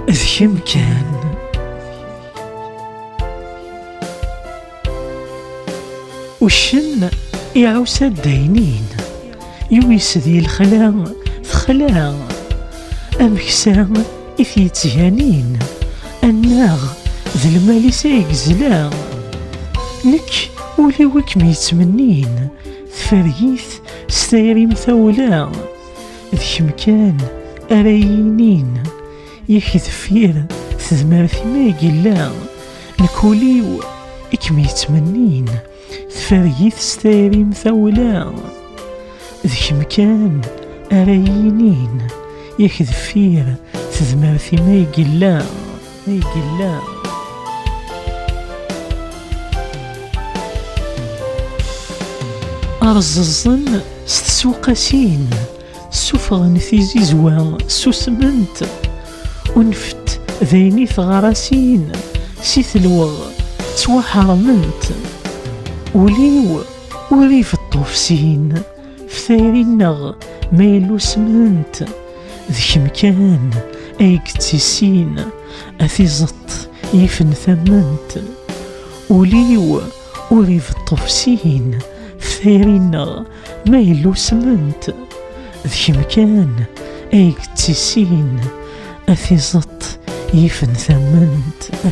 ذكي وشن يعوس الداينين يويس ذي الخلا ثخلا أمكسا إثي تجانين الناغ ذي المال سيقزلا نك ولي وك ميتمنين ثفريث ستيري مثولا ذي مكان أراينين يكذفير ثمارثي ما يقلا نكوليو إكميتمنين ثفريث ستيري مثولا ذي مكان أراينين يكذفير ثمارثي ما يقلا أرززن ستسوقاسين سفغن في زيزوان سوسمنت ونفت ذيني ثغراسين سيثلوغ تواحرمنت وليو وريف الطوفسين فثيري النغ ميلو سمنت ذي مكان ايكتسين اثي زط يفن ثمنت وليو وريف الطوفسين فثيري النغ ميلو سمنت ذي مكان ايكتسين اثي زط يفن ثمنت